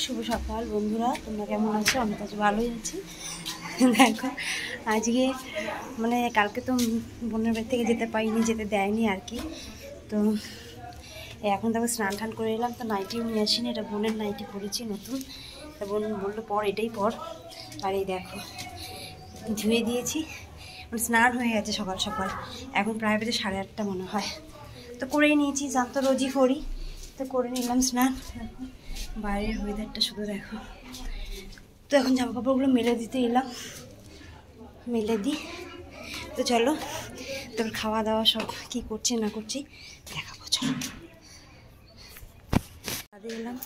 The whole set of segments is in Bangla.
শুভ সকাল বন্ধুরা, তোমরা কেমন আছো? আমি তো ভালোই আছি। দেখো আজকে মানে কালকে তো বোনের বাড়ি থেকে যেতে পারিনি, যেতে দেয়নি আর কি। তো এখন দেখো স্নান টান করে এলাম, তো নাইটিও নিয়ে আসিনি, এটা বোনের নাইটি পরেছি নতুন। তা বোন বললো পর, এটাই পর। আর এই দেখো ধুয়ে দিয়েছি, মানে স্নান হয়ে গেছে সকাল সকাল। এখন প্রায় বেজে 8:30 মনে হয়। তো করেই নিয়েছি, জান তো রোজই করি, তো করে নিলাম স্নান। দেখো বাইরের ওয়েদারটা শুধু দেখো। তো এখন জামা কাপড়গুলো মেলে দিতে এলাম, মেলে দিই। তো চলো তারপর খাওয়া দাওয়া সব কী করছি না করছি দেখাবো। চলো ছাদে এলাম,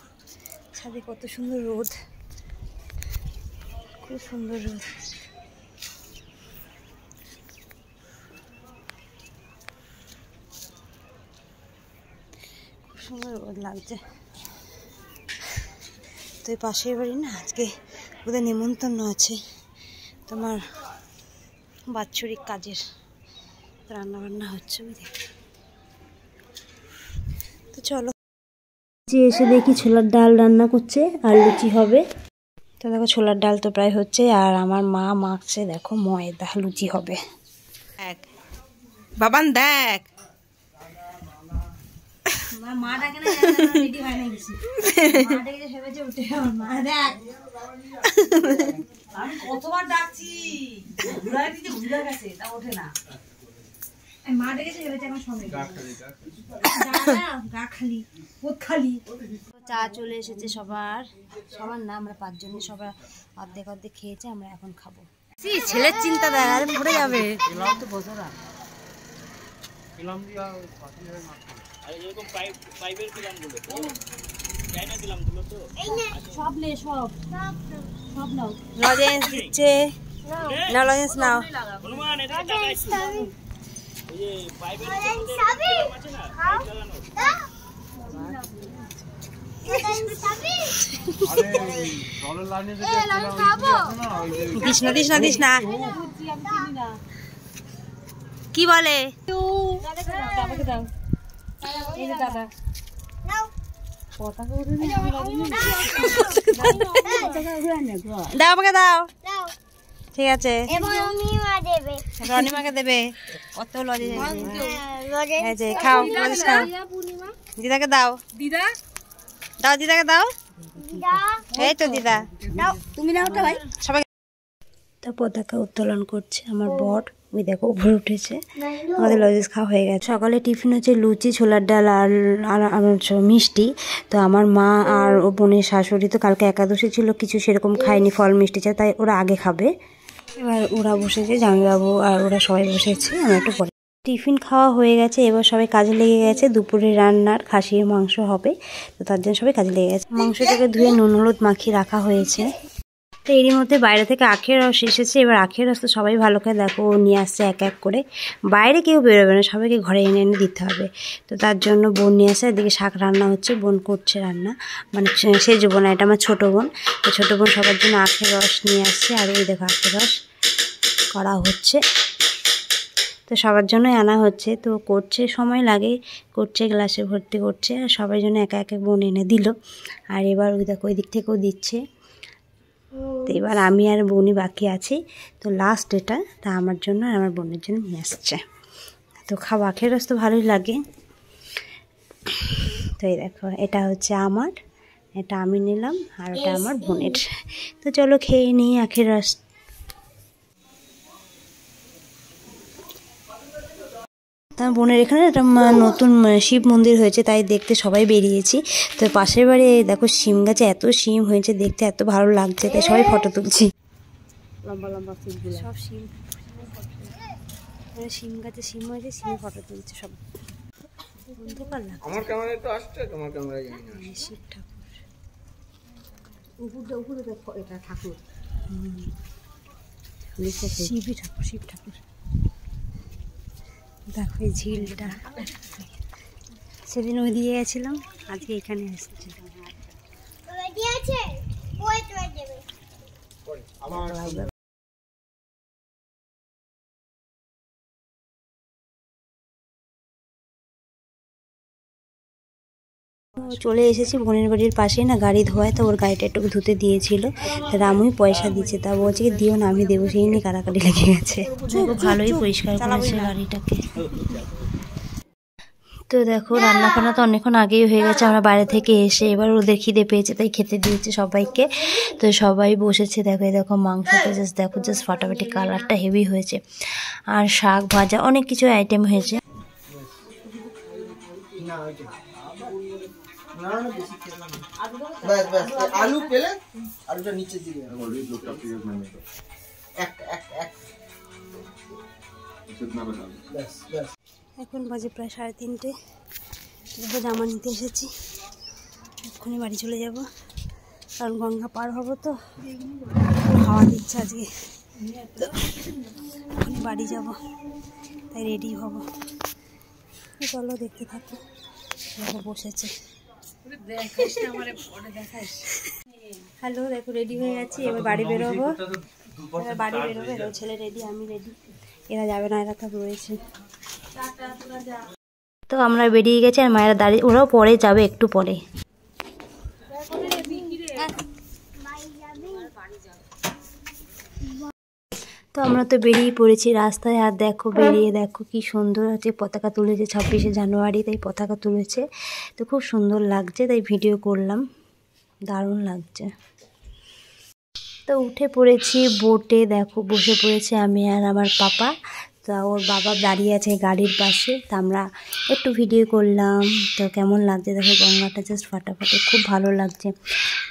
ছাদে কত সুন্দর রোদ, খুব সুন্দর রোদ। খুব সুন্দর রোদ লাগছে। তো এই পাশের বাড়ি না আজকে ওদের নিমন্ত্রণ আছে, তোমার বাৎসরিক কাজের রান্না বান্না হচ্ছে, বুঝলি। তো চলো যে এসে দেখি ছোলার ডাল রান্না করছে আর লুচি হবে। তো দেখো ছোলার ডাল তো প্রায় হচ্ছে, আর আমার মা মাখছে দেখো ময়দা, লুচি হবে। দেখ বাবান দেখ, মা ডাকে না, রেডি হয় না কিছু। মা ডাকে ভেবেছে উঠে মা দেখ, আমি কতবার ডাকছি, ঘুরাই দিতে ঘুরে গেছে, তা ওঠে না। মা ডেকেছে ভেবেছে আমার সঙ্গে গা খালি পোত খালি। চা চলে এসেছে সবার, সবার না আমরা 5 জনে, সবার অর্ধেক অর্ধেক খেয়েছে, আমরা এখন খাবো। ছেলের চিন্তা দেখ, আরে পড়ে যাবে। সব নে, সব সব নাও। লজেন্স দিচ্ছে না, লজেন্স নাও। দিস না কি বলে দাও, আমাকে দাও। ঠিক আছে, রনিমাকে দেবে। কত লজেন্স আছে, খাও লজেন্স খাও। দিদাকে দাও, দিদা দাও, দিদাকে দাও। এই তো দিদা, তুমি নাও তো ভাই। সবাই তো পতাকা উত্তোলন করছে আমার বর, ওই দেখো উপরে উঠেছে। আমাদের লজেন্স খাওয়া হয়ে গেছে। সকালে টিফিন হচ্ছে লুচি, ছোলার ডাল আর মিষ্টি। তো আমার মা আর ও বোনের শাশুড়ি তো কালকে একাদশী ছিল, কিছু সেরকম খায়নি, ফল মিষ্টি চাই, তাই ওরা আগে খাবে। এবার ওরা বসেছে, জামাইবাবু আর ওরা সবাই বসেছে, আমরা একটু পরে। টিফিন খাওয়া হয়ে গেছে, এবার সবাই কাজে লেগে গেছে। দুপুরে রান্নার খাসির মাংস হবে, তো তার জন্য সবাই কাজে লেগে গেছে। মাংসটাকে ধুয়ে নুন হলুদ মাখিয়ে রাখা হয়েছে। তো এরই মধ্যে বাইরে থেকে আখের রস এসেছে। এবার আখের রস তো সবাই ভালো খায়, দেখো ও নিয়ে আসছে এক এক করে। বাইরে কেউ বেরোবে না, সবাইকে ঘরে এনে এনে দিতে হবে। তো তার জন্য বোন নিয়ে আসে। এদিকে শাক রান্না হচ্ছে, বোন করছে রান্না, মানে সেজ বোন, এটা আমার ছোটো বোন। তো ছোটো বোন সবার জন্য আখের রস নিয়ে আসছে, আর এই দেখো আখের রস করা হচ্ছে। তো সবার জন্যই আনা হচ্ছে, তো করছে সময় লাগে, করছে গ্লাসে ভর্তি করছে, আর সবার জন্য একা এক বোন এনে দিল। আর এবার ওই দেখো ওই দিক থেকেও দিচ্ছে। তো এবার আমি আর বোনই বাকি আছি, তো লাস্ট এটা, তা আমার জন্য আর আমার বোনের জন্য নিয়ে আসছে। তো খাওয়া আখের রস তো ভালোই লাগে। তো এই দেখো এটা হচ্ছে আমার, এটা আমি নিলাম, আর ওটা আমার বোনের। তো চলো খেয়ে নিই আখের রস। তার বোনের এখানে একটা নতুন শিব মন্দির হয়েছে, তাই দেখতে সবাই বেরিয়েছি। তো পাশের বাড়ি দেখো শিম গাছে এত শিম হয়েছে, দেখতে এত ভালো লাগছে, তাই সবাই ফটো তুলছি। লম্বা লম্বা শিমগুলো, সব শিম, শিম গাছে শিম হয়েছে, শিমে ফটো তুলছে সব। অন্ধকার লাগছে। আমার ক্যামেরায় তো আসছে, তোমার ক্যামেরায় জানি না। শিব ঠাকুর উপরে উপরে দেখো, এটা ঠাকুর, শিবই ঠাকুর, শিব ঠাকুর। দেখো এই ঝিলটা, সেদিন ওই দিয়ে গেছিলাম, আজকে এখানে আসছি। চলে এসেছি বোনের বাড়ির পাশেই না গাড়ি ধোয়ায়, তো ওর গাড়িটা একটু ধুতে দিয়েছিল, তা রামুই পয়সা দিচ্ছে, তা বলছে কি দিও না আমি দেবো, সেই নিয়ে কারাকারি লেগে গেছে। ভালোই পরিষ্কার করেছে গাড়িটাকে। তো দেখো রান্না বান্না তো অনেকক্ষণ আগেই হয়ে গেছে, আমরা বাইরে থেকে এসে এবার ওদের খিদে পেয়েছে তাই খেতে দিয়েছে সবাইকে। তো সবাই বসেছে, দেখো এই দেখো মাংসটা জাস্ট ফাটাফাটি, কালারটা হেভি হয়েছে, আর শাক ভাজা অনেক কিছু আইটেম হয়েছে। আলু পেলে আলুটা নিচে দিয়ে এখন বাজে প্রায় 3:30। দেখো জামা নিতে এসেছি, এক্ষুনি বাড়ি চলে যাব, কারণ গঙ্গা পার হবো তো হাওয়া দিচ্ছে আজকে, তো এক্ষুনি বাড়ি যাব, তাই রেডি হব। চলো দেখতে থাকো। দেখো বসেছে, হ্যালো দেখো রেডি হয়ে গেছি, এবার বাড়ি বেরোবো, এবার ছেলে রেডি, আমি রেডি, এরা যাবে না, এরা তো রয়েছে। তো আমরা বেরিয়ে গেছি, আর মায়েরা দাঁড়িয়ে, ওরাও পরে যাবে একটু পরে। তো আমরা তো বেরিয়ে পড়েছি রাস্তায়, আর দেখো বেরিয়ে দেখো কি সুন্দর আছে, পতাকা তুলেছে 26শে জানুয়ারি, তাই পতাকা তুলেছে, তো খুব সুন্দর লাগছে, তাই ভিডিও করলাম, দারুণ লাগছে। তো উঠে পড়েছি বোটে, দেখো বসে পড়েছে আমি আর আমার পাপা, তা ওর বাবা দাঁড়িয়ে আছে গাড়ির পাশে, তা আমরা একটু ভিডিও করলাম। তো কেমন লাগছে দেখো, গঙ্গাটা জাস্ট ফাটাফাটি, খুব ভালো লাগছে,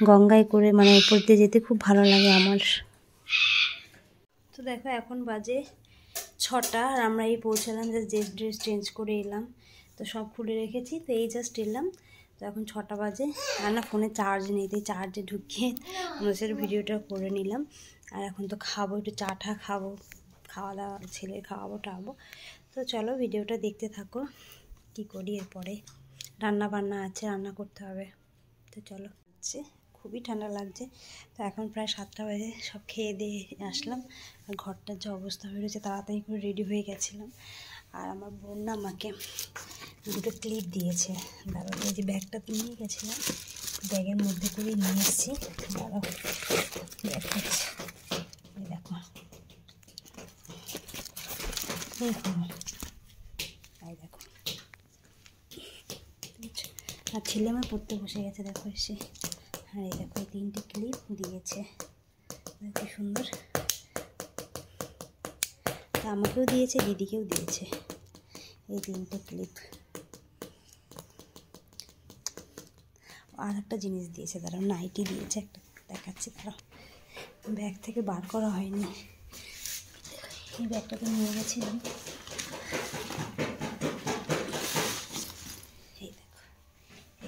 গঙ্গায় করে মানে উপর দিয়ে যেতে খুব ভালো লাগে আমার। তো দেখো এখন বাজে 6টা, আর আমরা এই পৌঁছালাম, জাস্ট ড্রেস চেঞ্জ করে এলাম, তো সব খুলে রেখেছি, তো এই জাস্ট এলাম। তো এখন 6টা বাজে, আর না ফোনে চার্জ নেই, তাই চার্জে ঢুকিয়ে অনুসারে ভিডিওটা করে নিলাম। আর এখন তো খাবো, একটু চা টা খাবো, খাওয়া দাওয়া ছেলে খাওয়াবো টাবো। তো চলো ভিডিওটা দেখতে থাকো, কি করি এরপরে। রান্না বান্না আছে, রান্না করতে হবে, তো চলো। খুবই ঠান্ডা লাগছে, তো এখন প্রায় 7টা বাজে, সব খেয়ে দিয়ে আসলাম, আর ঘরটার যে অবস্থা হয়ে রয়েছে, তাড়াতাড়ি করে রেডি হয়ে গেছিলাম। আর আমার বোন না আমাকে 2টো ক্লিপ দিয়েছে, দাঁড়াও, এই যে ব্যাগটা নিয়ে গেছিলাম, ব্যাগের মধ্যে করে নিয়ে এসেছি, দাঁড়াও দেখাচ্ছি, দেখো তাই দেখো, আর ছেলে আমার পড়তে বসে গেছে, দেখো এসে, আর এই দেখো এই 3টে ক্লিপ দিয়েছে, কি সুন্দর, তা আমাকেও দিয়েছে, দিদিকেও দিয়েছে এই 3টে ক্লিপ। আর একটা জিনিস দিয়েছে, দাঁড়াও নাইটি দিয়েছে একটা, দেখাচ্ছি দাঁড়াও, ব্যাগ থেকে বার করা হয়নি, এই ব্যাগটাতে নিয়ে গেছিলাম, এই দেখো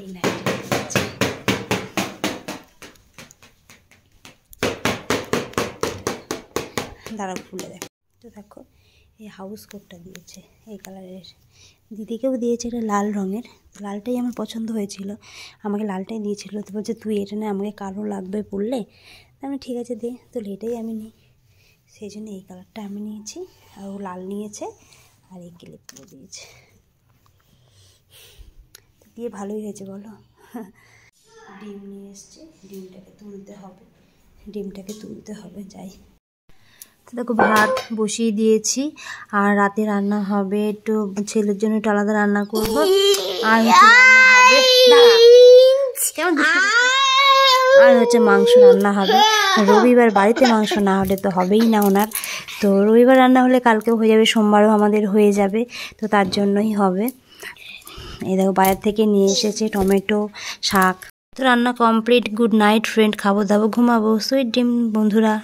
এই নাইটি দিয়েছে, দাঁড়াও খুলে দেখো। তো দেখো এই হাউস কোটটা দিয়েছে এই কালারের, দিদিকেও দিয়েছে এটা লাল রঙের, লালটাই আমার পছন্দ হয়েছিল, আমাকে লালটাই দিয়েছিল, তো বলছে তুই এটা না, আমাকে কালো লাগবে পরলে, আমি ঠিক আছে দে, তো এটাই আমি নিই, সেই জন্য এই কালারটা আমি নিয়েছি, আর ও লাল নিয়েছে, আর এই ক্লিপগুলো দিয়েছে, তো দিয়ে ভালোই হয়েছে বলো। ডিম নিয়ে এসছে, ডিমটাকে তুলতে হবে, যাই। তো দেখো ভাত বসিয়ে দিয়েছি, আর রাতে রান্না হবে, একটু ছেলের জন্য একটু আলাদা রান্না করবো, আর হচ্ছে মাংস রান্না হবে। রবিবার বাড়িতে মাংস না হলে তো হবেই না ওনার, তো রবিবার রান্না হলে কালকেও হয়ে যাবে, সোমবারও আমাদের হয়ে যাবে, তো তার জন্যই হবে। এই দেখো বাইরে থেকে নিয়ে এসেছে টমেটো, শাক। তো রান্না কমপ্লিট, গুড নাইট ফ্রেন্ড, খাবো দাবো ঘুমাবো, সুইট ড্রিম বন্ধুরা।